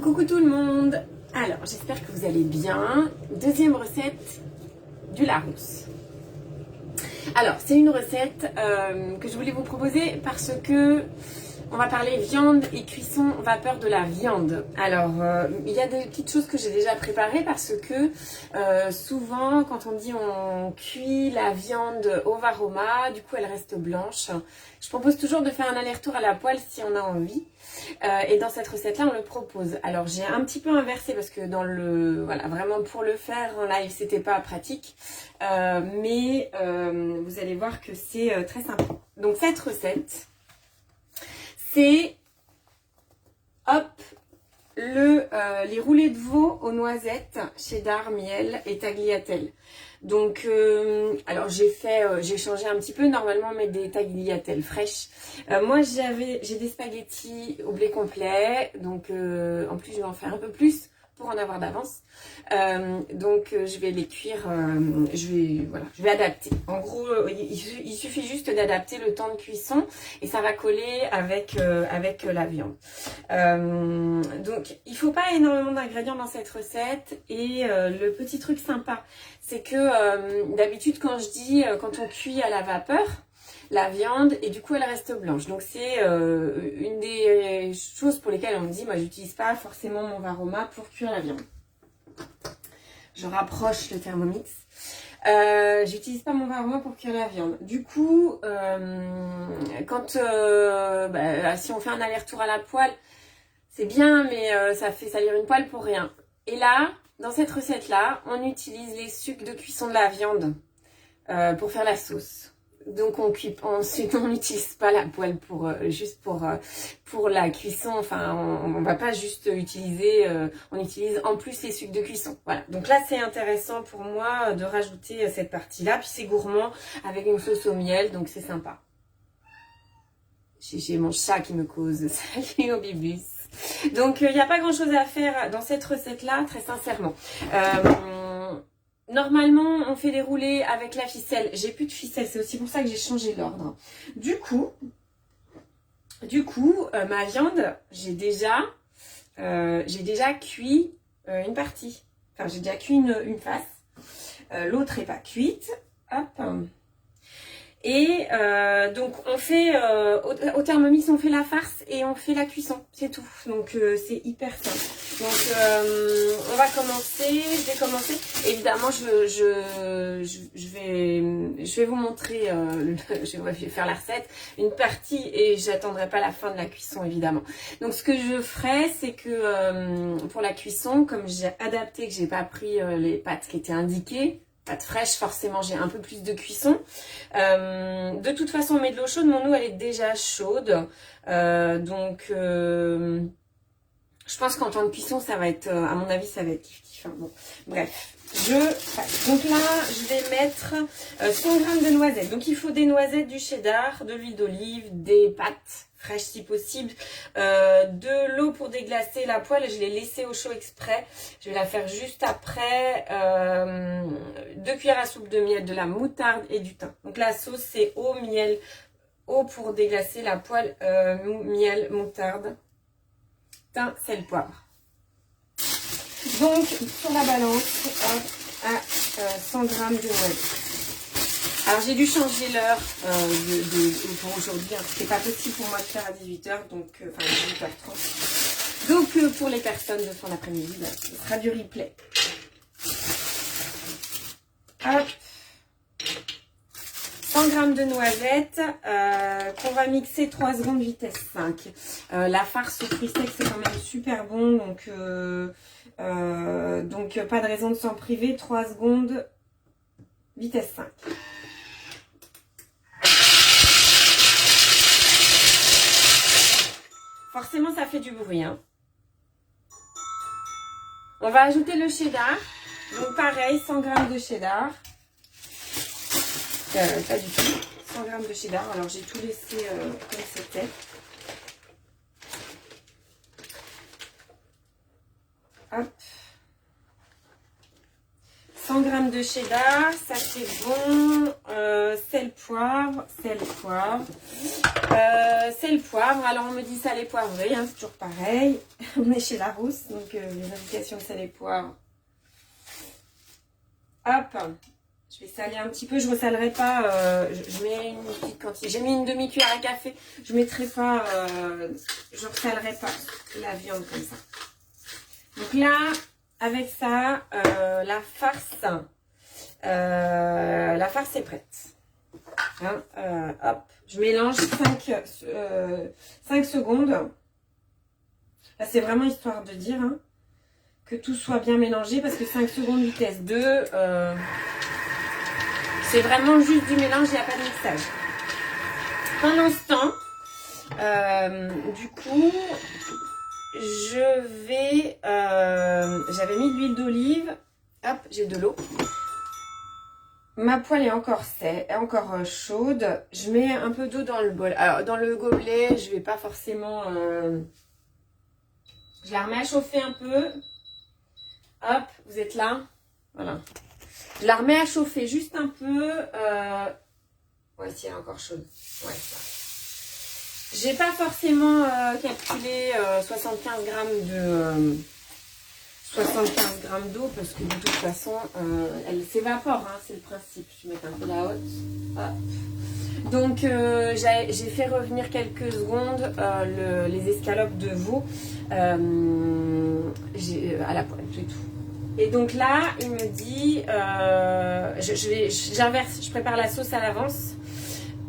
Coucou tout le monde. Alors j'espère que vous allez bien. Deuxième recette du Larousse. Alors c'est une recette que je voulais vous proposer parce que on va parler viande et cuisson vapeur de la viande. Alors il y a des petites choses que j'ai déjà préparées parce que souvent quand on dit on cuit la viande au varoma, du coup elle reste blanche. Je propose toujours de faire un aller-retour à la poêle si on a envie. Et dans cette recette là on le propose. Alors j'ai un petit peu inversé parce que dans le voilà, vraiment pour le faire en live c'était pas pratique. Mais vous allez voir que c'est très sympa. Donc cette recette, c'est hop les roulés de veau aux noisettes, cheddar, miel et tagliatelle. Donc alors j'ai changé un petit peu, normalement on met des tagliatelles fraîches. Moi j'ai des spaghettis au blé complet, donc en plus je vais en faire un peu plus pour en avoir d'avance. Donc je vais les cuire, je vais adapter. En gros, il suffit juste d'adapter le temps de cuisson et ça va coller avec la viande. Donc il faut pas énormément d'ingrédients dans cette recette et le petit truc sympa, c'est que d'habitude quand on cuit à la vapeur la viande et du coup elle reste blanche, donc c'est une des choses pour lesquelles on me dit moi j'utilise pas forcément mon varoma pour cuire la viande. Je rapproche le Thermomix. J'utilise pas mon varoma pour cuire la viande. Du coup si on fait un aller-retour à la poêle c'est bien, mais ça salire une poêle pour rien. Et là dans cette recette là on utilise les sucs de cuisson de la viande pour faire la sauce. Donc ensuite on n'utilise pas la poêle juste pour la cuisson. Enfin on va pas juste utiliser, on utilise en plus les sucs de cuisson. Voilà. Donc là c'est intéressant pour moi de rajouter cette partie là. Puis c'est gourmand avec une sauce au miel, donc c'est sympa. J'ai mon chat qui me cause. Salut au bibus. Donc il n'y a pas grand chose à faire dans cette recette là, très sincèrement. Normalement, on fait des roulés avec la ficelle. J'ai plus de ficelle, c'est aussi pour ça que j'ai changé l'ordre. Du coup, ma viande, j'ai déjà cuit une partie. Enfin, j'ai déjà cuit une face. L'autre n'est pas cuite. Hop. Et donc on fait au Thermomix on fait la farce et on fait la cuisson, c'est tout. Donc c'est hyper simple. Donc on va commencer, je vais commencer. Évidemment je vais vous montrer, je vais faire la recette, une partie et j'attendrai pas la fin de la cuisson évidemment. Donc ce que je ferai c'est que pour la cuisson, comme j'ai adapté, que j'ai pas pris les pâtes qui étaient indiquées, pâte fraîche, forcément j'ai un peu plus de cuisson. De toute façon on met de l'eau chaude, mon eau elle est déjà chaude, donc je pense qu'en temps de cuisson ça va être, à mon avis ça va être kiff. Hein. Bon, bref, donc là je vais mettre 100 g de noisettes. Donc il faut des noisettes, du cheddar, de l'huile d'olive, des pâtes fraîches si possible, de l'eau pour déglacer la poêle. Je l'ai laissée au chaud exprès. Je vais la faire juste après. 2 cuillères à soupe de miel, de la moutarde et du thym. Donc la sauce c'est eau, miel, eau pour déglacer la poêle, miel, moutarde, thym, sel, poivre. Donc sur la balance à 100 g de noisettes. Alors j'ai dû changer l'heure pour aujourd'hui, hein. C'est pas possible pour moi de faire à 18h, donc enfin 18h30. Donc pour les personnes de fin d'après-midi, ce sera du replay. Hop. 100 g de noisettes qu'on va mixer 3 secondes vitesse 5. La farce au fruits secs c'est quand même super bon, donc pas de raison de s'en priver. 3 secondes vitesse 5. Forcément ça fait du bruit, hein. On va ajouter le cheddar. Donc pareil, 100 g de cheddar. Pas du tout. 100 g de cheddar. Alors j'ai tout laissé comme c'était. Hop. 100 g de cheddar, ça c'est bon. Sel, poivre, sel, poivre. Sel, poivre. Alors on me dit salé poivré, hein, c'est toujours pareil. On est chez Larousse, donc les indications de sel et poivre. Hop, je vais saler un petit peu, je ne resalerai pas, je mets une petite quantité. J'ai mis une demi-cuillère à café, je mettrai pas, je ne resalerai pas la viande comme ça. Donc là, avec ça, la farce est prête. Hein, hop, je mélange 5 secondes. Là, c'est vraiment histoire de dire hein, que tout soit bien mélangé parce que 5 secondes vitesse 2, c'est vraiment juste du mélange, il n'y a pas de mixage. Pendant ce temps, du coup, je vais... j'avais mis de l'huile d'olive. Hop, j'ai de l'eau. Ma poêle est encore chaude. Je mets un peu d'eau dans le bol. Alors, dans le gobelet, je vais pas forcément... je la remets à chauffer un peu. Hop, vous êtes là. Voilà. Je la remets à chauffer juste un peu. Ouais, si elle est encore chaude. Ouais, ça. J'ai pas forcément calculé 75 grammes de... 75 grammes d'eau parce que de toute façon elle s'évapore, hein, c'est le principe. Je vais mettre un peu la haute. Hop. Donc j'ai fait revenir quelques secondes les escalopes de veau à la poêle, j'ai tout. Et donc là il me dit j'inverse, je prépare la sauce à l'avance.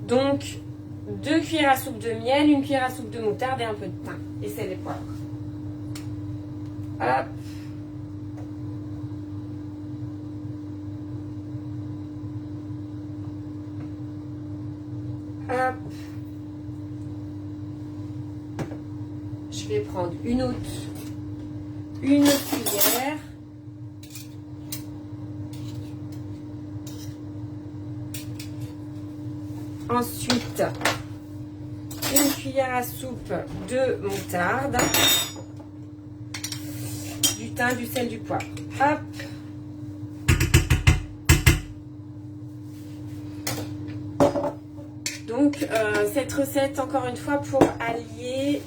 Donc 2 cuillères à soupe de miel, 1 cuillère à soupe de moutarde et un peu de thym et sel et poivre. Hop. Hop. Je vais prendre une cuillère. Ensuite, 1 cuillère à soupe de moutarde, du thym, du sel, du poivre. Hop. Donc cette recette, encore une fois, pour allier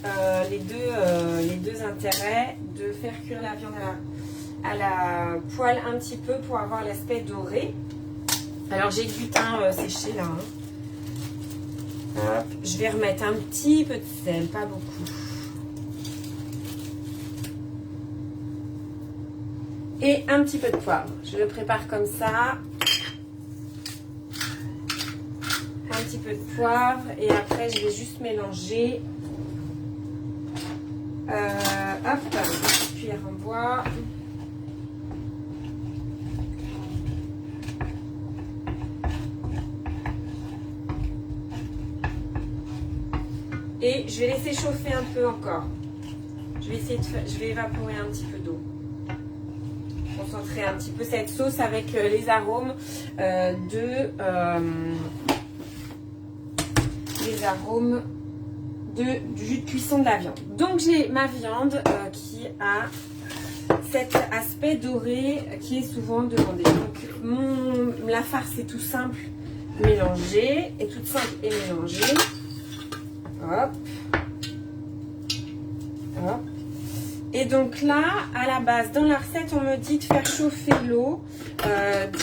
les deux intérêts, de faire cuire la viande à la poêle un petit peu pour avoir l'aspect doré. Alors j'ai du thym séché là. Hein. Hop, je vais remettre un petit peu de sel, pas beaucoup. Et un petit peu de poivre. Je le prépare comme ça. Un petit peu de poivre et après je vais juste mélanger. Hop, une petite cuillère en bois. Et je vais laisser chauffer un peu encore. Je vais évaporer un petit peu d'eau. Concentrer un petit peu cette sauce avec les arômes du jus de cuisson de la viande. Donc j'ai ma viande qui a cet aspect doré qui est souvent demandé. Donc la farce est tout simple mélangée, et toute simple et mélangée. Hop. Hop. Et donc là, à la base, dans la recette, on me dit de faire chauffer l'eau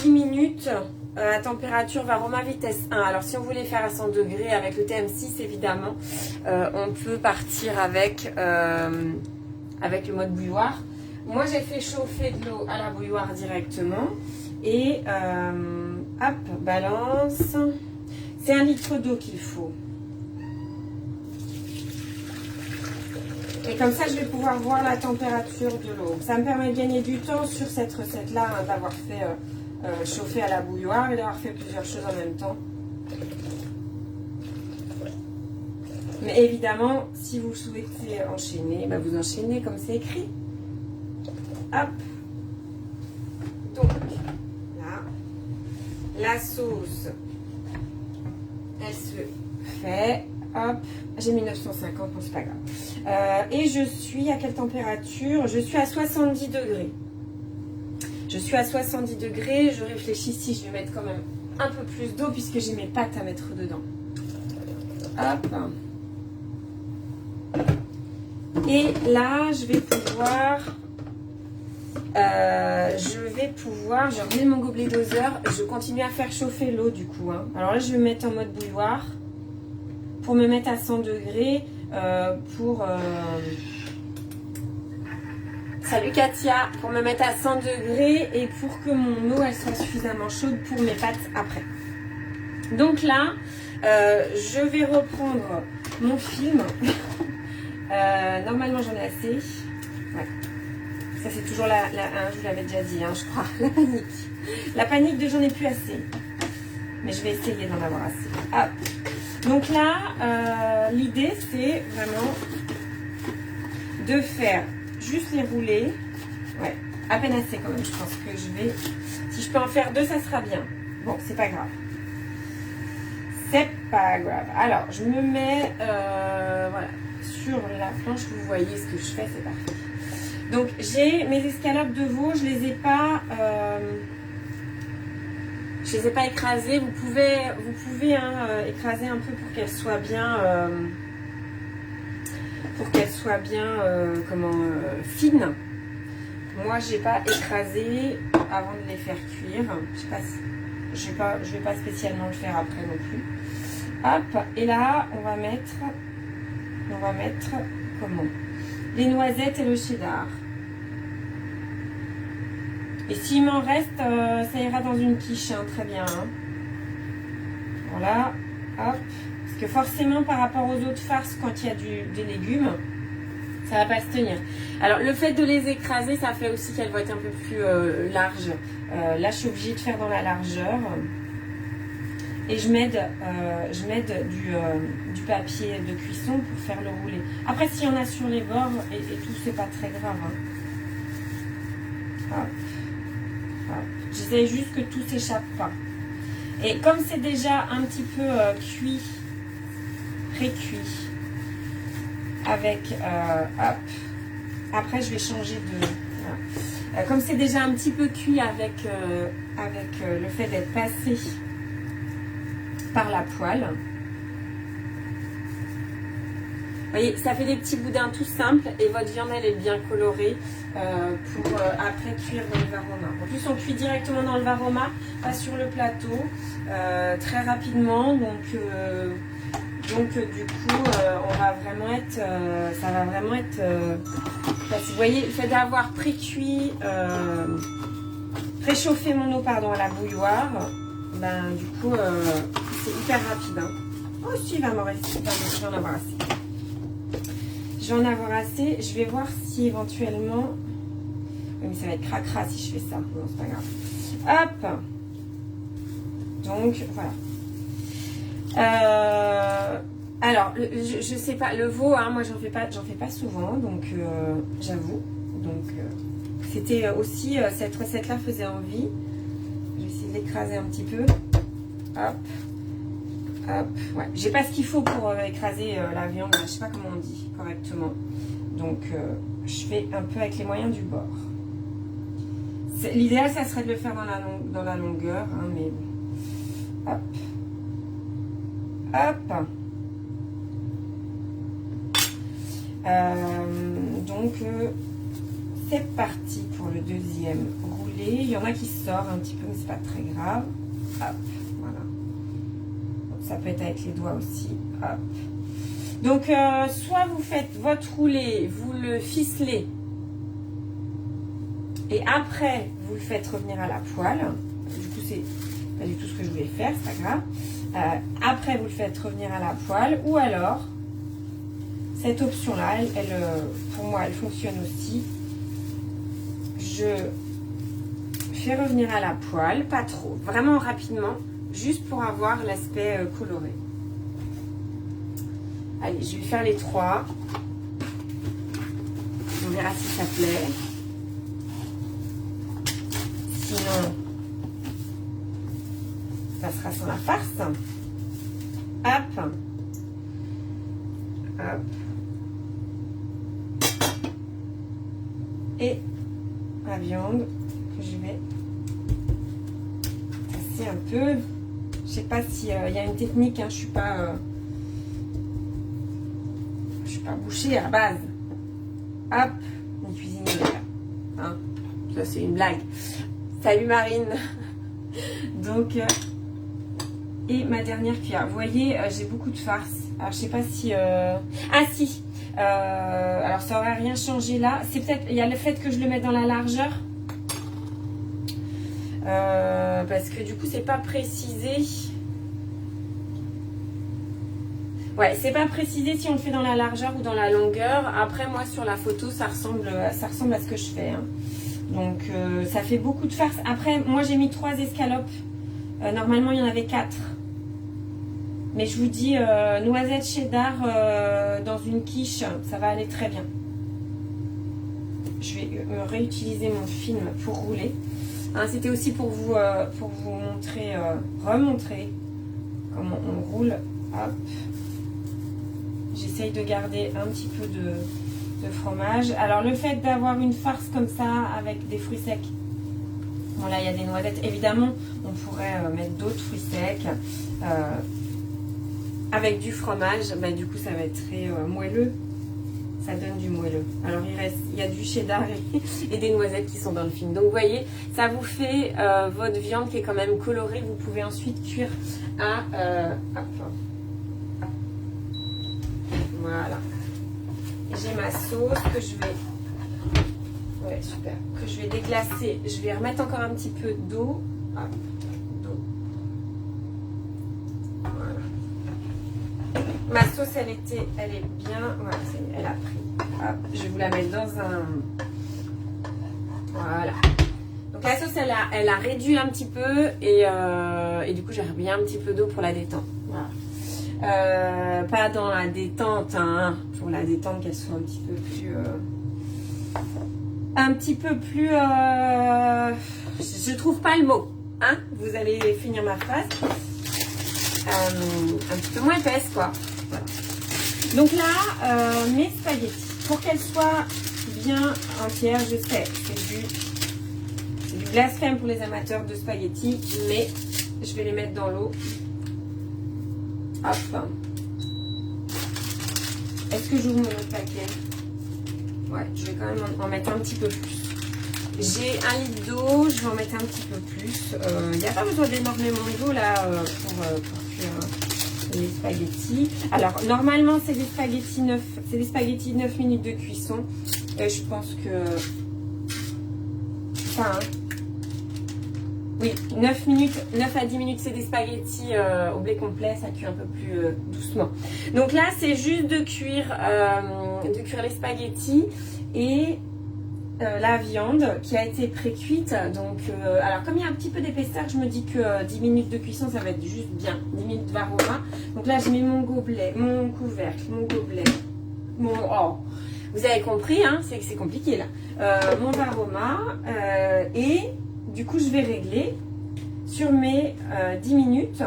10 minutes à température Varoma vitesse 1. Alors si on voulait faire à 100 degrés avec le TM6, évidemment, on peut partir avec le mode bouilloire. Moi, j'ai fait chauffer de l'eau à la bouilloire directement. Et hop, balance. C'est 1 litre d'eau qu'il faut. Et comme ça, je vais pouvoir voir la température de l'eau. Ça me permet de gagner du temps sur cette recette-là, hein, d'avoir fait chauffer à la bouilloire et d'avoir fait plusieurs choses en même temps. Mais évidemment, si vous souhaitez enchaîner, bah vous enchaînez comme c'est écrit. Hop. Donc, là, la sauce, elle se fait. Hop, j'ai mis 950, bon c'est pas grave. Et je suis à quelle température? Je suis à 70 degrés. Je suis à 70 degrés. Je réfléchis si je vais mettre quand même un peu plus d'eau puisque j'ai mes pâtes à mettre dedans. Hop. Et là, je vais pouvoir, je remets mon gobelet doseur, je continue à faire chauffer l'eau du coup. Hein. Alors là, je vais me mettre en mode bouilloire pour me mettre à 100 degrés Salut Katia, pour me mettre à 100 degrés et pour que mon eau elle soit suffisamment chaude pour mes pâtes après. Donc là, je vais reprendre mon film. Normalement j'en ai assez. Ouais. Ça c'est toujours je vous l'avais déjà dit, hein, je crois, la panique. La panique de j'en ai plus assez. Mais je vais essayer d'en avoir assez. Hop. Donc là, l'idée c'est vraiment de faire juste les rouler. Ouais, à peine assez quand même, je pense que je vais... Si je peux en faire 2, ça sera bien. Bon, c'est pas grave. C'est pas grave. Alors, je me mets voilà, sur la planche. Vous voyez ce que je fais, c'est parfait. Donc, j'ai mes escalopes de veau. Je les ai pas écrasées. Vous pouvez écraser un peu pour qu'elles soient bien... fines. Moi, j'ai pas écrasé avant de les faire cuire. Je vais pas spécialement le faire après non plus. Hop, et là, on va mettre comment? Les noisettes et le cheddar. Et s'il m'en reste, ça ira dans une quiche, hein, très bien. Hein. Voilà, hop. Parce que forcément, par rapport aux autres farces, quand il y a des légumes, ça va pas se tenir. Alors, le fait de les écraser, ça fait aussi qu'elles vont être un peu plus larges. Là, je suis obligée de faire dans la largeur. Et je m'aide du papier de cuisson pour faire le roulé. Après, s'il y en a sur les bords et tout, c'est pas très grave. Hein. Hop. Hop. J'essaie juste que tout s'échappe pas. Et comme c'est déjà un petit peu cuit, pré-cuit, avec hop. Après, je vais changer de... Voilà. Comme c'est déjà un petit peu cuit avec le fait d'être passé par la poêle. Vous voyez, ça fait des petits boudins tout simples et votre viande elle est bien colorée pour après cuire dans le varoma. En plus, on cuit directement dans le varoma, pas sur le plateau, très rapidement. Donc du coup, on va vraiment être, ça va vraiment être. Vous voyez, le fait d'avoir pré-cuit, préchauffé mon eau à la bouilloire, ben du coup, c'est hyper rapide. Hein. Oh si, il va m'en rester, je vais en avoir assez. Je vais en avoir assez. Je vais voir si éventuellement, oui, mais ça va être cracra si je fais ça. Non, c'est pas grave. Hop. Donc voilà. Alors, je sais pas, le veau, hein, moi j'en fais pas souvent, donc j'avoue. Donc c'était aussi, cette recette-là faisait envie. Je vais essayer de l'écraser un petit peu. Hop, hop, ouais. J'ai pas ce qu'il faut pour écraser la viande, je sais pas comment on dit correctement. Donc je fais un peu avec les moyens du bord. L'idéal, ça serait de le faire dans la longueur, hein, mais hop, hop. Donc c'est parti pour le deuxième roulé. Il y en a qui sortent un petit peu, mais c'est pas très grave. Hop, voilà. Ça peut être avec les doigts aussi. Hop. Donc soit vous faites votre roulé, vous le ficelez et après vous le faites revenir à la poêle. Du coup c'est pas du tout ce que je voulais faire, c'est pas grave. Après vous le faites revenir à la poêle, ou alors cette option là, pour moi elle fonctionne aussi. Je fais revenir à la poêle, pas trop, vraiment rapidement, juste pour avoir l'aspect coloré. Allez, je vais faire les 3. On verra si ça plaît. Sinon, ça sera sans la farce. Hop. Hop. Et la viande que je vais tasser un peu. Je sais pas s'il y a une technique, hein, je suis pas bouchée à la base. Hop, une cuisine idéale. Hein, ça c'est une blague. Salut Marine. Donc, et ma dernière cuillère. Vous voyez, j'ai beaucoup de farce. Alors, je sais pas si... Ah si. Alors, ça aurait rien changé là. C'est peut-être... Il y a le fait que je le mette dans la largeur. Parce que du coup, c'est pas précisé. Ouais, c'est pas précisé si on le fait dans la largeur ou dans la longueur. Après, moi, sur la photo, ça ressemble à ce que je fais. Hein. Donc, ça fait beaucoup de farce. Après, moi, j'ai mis 3 escalopes. Normalement, il y en avait 4. Mais je vous dis, noisette cheddar dans une quiche, ça va aller très bien. Je vais réutiliser mon film pour rouler. Hein, c'était aussi pour vous montrer, remontrer comment on roule. Hop. J'essaye de garder un petit peu de fromage. Alors le fait d'avoir une farce comme ça avec des fruits secs. Bon là il y a des noisettes. Évidemment on pourrait mettre d'autres fruits secs. Avec du fromage, bah, du coup ça va être très moelleux. Ça donne du moelleux. Alors il y a du cheddar et des noisettes qui sont dans le film. Donc vous voyez, ça vous fait votre viande qui est quand même colorée. Vous pouvez ensuite cuire à... Voilà. J'ai ma sauce que je vais... Ouais, super. Que je vais déglacer. Je vais remettre encore un petit peu d'eau. Hop, d'eau. Voilà. Ma sauce, elle est bien... Voilà, elle a pris. Hop, je vais vous la mettre dans un... Voilà. Donc la sauce, elle a réduit un petit peu et du coup, j'ai remis un petit peu d'eau pour la détendre. Voilà. Pas dans la détente, hein, pour la détente qu'elle soit un petit peu plus, je trouve pas le mot, hein, vous allez finir ma phrase, un petit peu moins épaisse quoi. Voilà. Donc là, mes spaghettis, pour qu'elles soient bien entières, je sais, c'est du blasphème pour les amateurs de spaghettis, mais je vais les mettre dans l'eau. Hop. Est-ce que j'ouvre mon autre paquet? Ouais, je vais quand même en mettre un petit peu plus. J'ai 1 litre d'eau, je vais en mettre un petit peu plus. Il n'y a pas besoin d'énormément d'eau là pour cuire les spaghettis. Alors, normalement, c'est des spaghettis 9 minutes de cuisson. Je pense que... Enfin, oui, 9 à 10 minutes, c'est des spaghettis au blé complet, ça cuit un peu plus doucement. Donc là, c'est juste de cuire les spaghettis et la viande qui a été pré-cuite. Donc, alors comme il y a un petit peu d'épaisseur, je me dis que 10 minutes de cuisson, ça va être juste bien. 10 minutes varoma. Donc là, je mets mon gobelet, mon couvercle, mon gobelet, oh, vous avez compris, hein, c'est compliqué là. Mon varoma et... Du coup, je vais régler sur mes 10 minutes.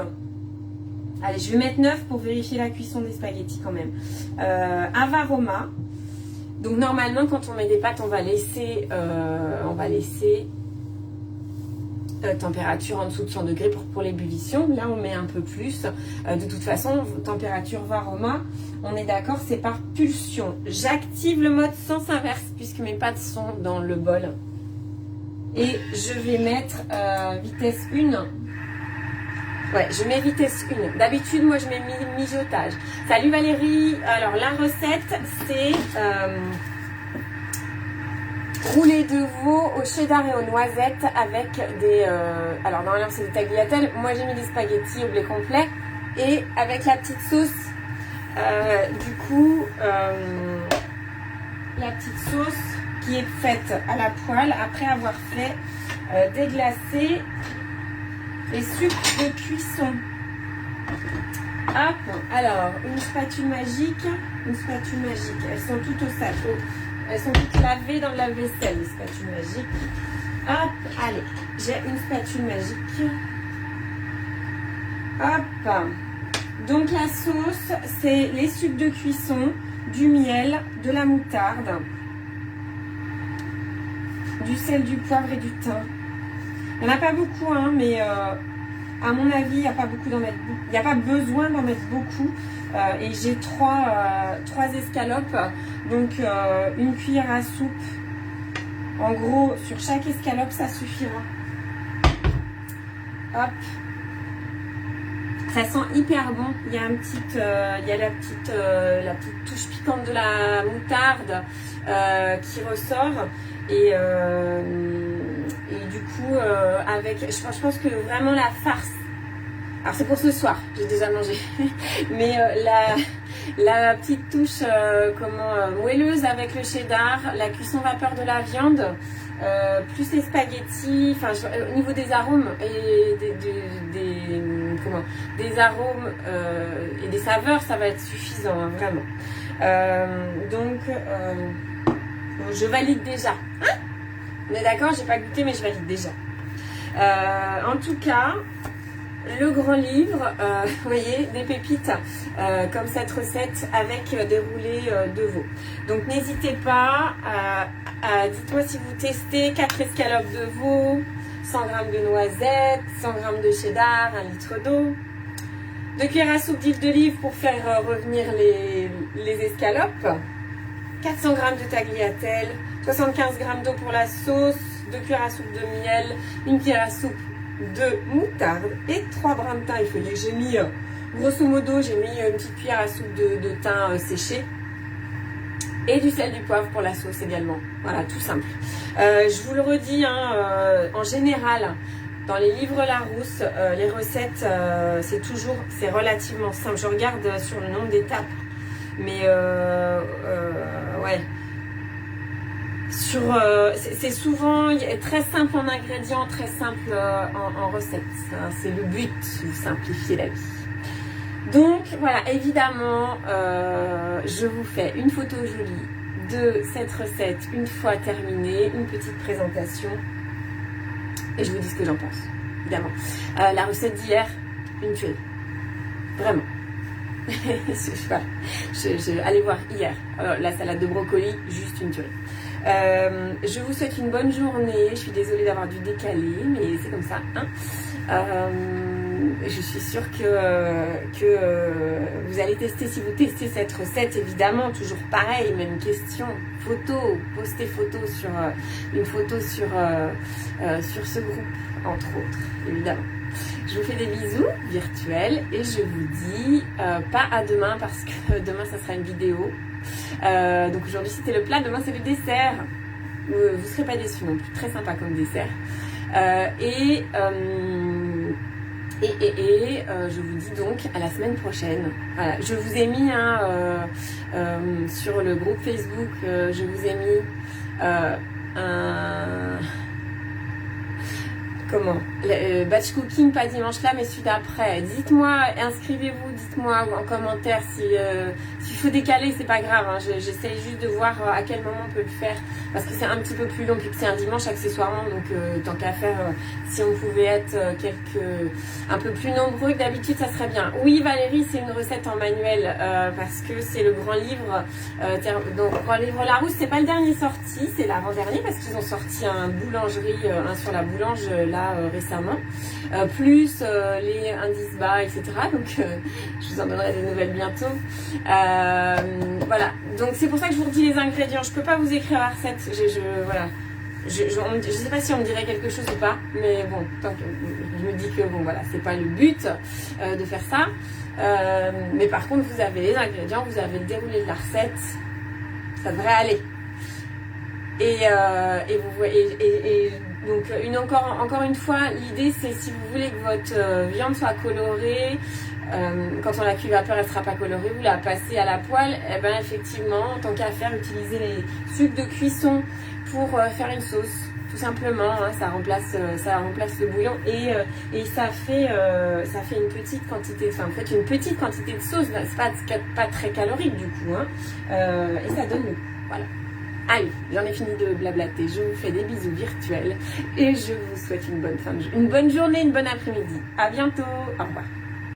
Allez, je vais mettre 9 pour vérifier la cuisson des spaghettis quand même. Un varoma. Donc, normalement, quand on met des pâtes, on va laisser température en dessous de 100 degrés pour l'ébullition. Là, on met un peu plus. De toute façon, température varoma, on est d'accord, c'est par pulsion. J'active le mode sens inverse puisque mes pâtes sont dans le bol. Et je vais mettre vitesse 1. Ouais, je mets vitesse 1. D'habitude, moi, je mets mijotage. Salut Valérie. Alors, la recette, c'est roulé de veau au cheddar et aux noisettes avec des... alors, normalement, c'est des tagliatelles. Moi, j'ai mis des spaghettis au blé complet. Et avec la petite sauce, du coup, la petite sauce... qui est faite à la poêle après avoir fait déglacer les sucres de cuisson. Hop, alors une spatule magique. Elles sont toutes au sac. Elles sont toutes lavées dans le lave-vaisselle, les spatules magiques. Hop, allez, j'ai une spatule magique. Hop. Donc la sauce, c'est les sucres de cuisson, du miel, de la moutarde, du sel, du poivre et du thym. Il n'y en a pas beaucoup, hein, mais À mon avis, il n'y a pas beaucoup d'en mettre, il n'y a pas besoin d'en mettre beaucoup. Et j'ai trois escalopes, donc une cuillère à soupe. En gros, sur chaque escalope, ça suffira. Hop. Ça sent hyper bon. Il y a la petite touche piquante de la moutarde qui ressort. Et du coup, je pense que vraiment la farce. Alors c'est pour ce soir, j'ai déjà mangé. Mais la petite touche moelleuse avec le cheddar, la cuisson vapeur de la viande, plus les spaghettis, au niveau des arômes et des arômes et des saveurs, ça va être suffisant, hein, vraiment. Je valide déjà. Hein, on est d'accord, j'ai pas goûté, mais je valide déjà. En tout cas, le grand livre, vous voyez, des pépites comme cette recette avec des roulés de veau. Donc n'hésitez pas, dites-moi si vous testez 4 escalopes de veau, 100 g de noisettes, 100 g de cheddar, 1 litre d'eau, 2 cuillères à soupe d'huile d'olive pour faire revenir les escalopes, 400 g de tagliatelle, 75 g d'eau pour la sauce, 2 cuillères à soupe de miel, 1 cuillère à soupe de moutarde et 3 brins de thym effeuillé. J'ai mis, grosso modo, j'ai mis une petite cuillère à soupe de thym séché et du sel, du poivre pour la sauce également. Voilà, tout simple. Je vous le redis, hein, en général, dans les livres Larousse, les recettes, c'est relativement simple. Je regarde sur le nombre d'étapes, mais ouais. C'est souvent très simple en ingrédients, très simple en recettes. C'est le but, de simplifier la vie. Donc voilà, évidemment, je vous fais une photo jolie de cette recette une fois terminée, une petite présentation, et je vous dis ce que j'en pense, évidemment. La recette d'hier, une tuerie, vraiment. Allez voir hier, la salade de brocoli, juste une tuerie. Je vous souhaite une bonne journée. Je suis désolée d'avoir dû décaler, mais c'est comme ça, hein. Je suis sûre que vous allez tester. Si vous testez cette recette, évidemment, toujours pareil, même question, photo, postez une photo sur ce groupe, entre autres, évidemment. Je vous fais des bisous virtuels et je vous dis pas à demain parce que demain ça sera une vidéo. Donc aujourd'hui c'était le plat, demain c'est le dessert. Vous ne serez pas déçus non plus, très sympa comme dessert. Je vous dis donc à la semaine prochaine. Voilà, je vous ai mis sur le groupe Facebook, je vous ai mis batch cooking, pas dimanche là mais celui d'après. Dites-moi, inscrivez-vous, dites-moi en commentaire s'il faut décaler, c'est pas grave, hein. J'essaye juste de voir à quel moment on peut le faire parce que c'est un petit peu plus long puis que c'est un dimanche accessoirement, donc tant qu'à faire, si on pouvait être un peu plus nombreux que d'habitude, ça serait bien. Oui Valérie, c'est une recette en manuel parce que c'est le grand livre, donc grand livre Larousse, c'est pas le dernier sorti, c'est l'avant-dernier parce qu'ils ont sorti un boulangerie, sur la boulange là récemment, plus les indices bas, etc. Donc je vous en donnerai des nouvelles bientôt. Voilà, donc c'est pour ça que je vous redis les ingrédients. Je peux pas vous écrire la recette. Voilà. Je sais pas si on me dirait quelque chose ou pas, mais bon, tant que je me dis que bon voilà, c'est pas le but de faire ça. Mais par contre, vous avez les ingrédients, vous avez le déroulé de la recette, ça devrait aller. Donc encore une fois, l'idée c'est si vous voulez que votre viande soit colorée, quand on la cuit vapeur elle ne sera pas colorée, vous la passez à la poêle, et ben effectivement, tant qu'à faire, utilisez les sucs de cuisson pour faire une sauce, tout simplement, hein, ça remplace le bouillon et ça fait une petite quantité, enfin vous faites une petite quantité de sauce, c'est pas très calorique du coup, hein, et ça donne le goût, voilà. Allez, j'en ai fini de blablater, je vous fais des bisous virtuels et je vous souhaite une bonne journée, une bonne après-midi. À bientôt, au revoir.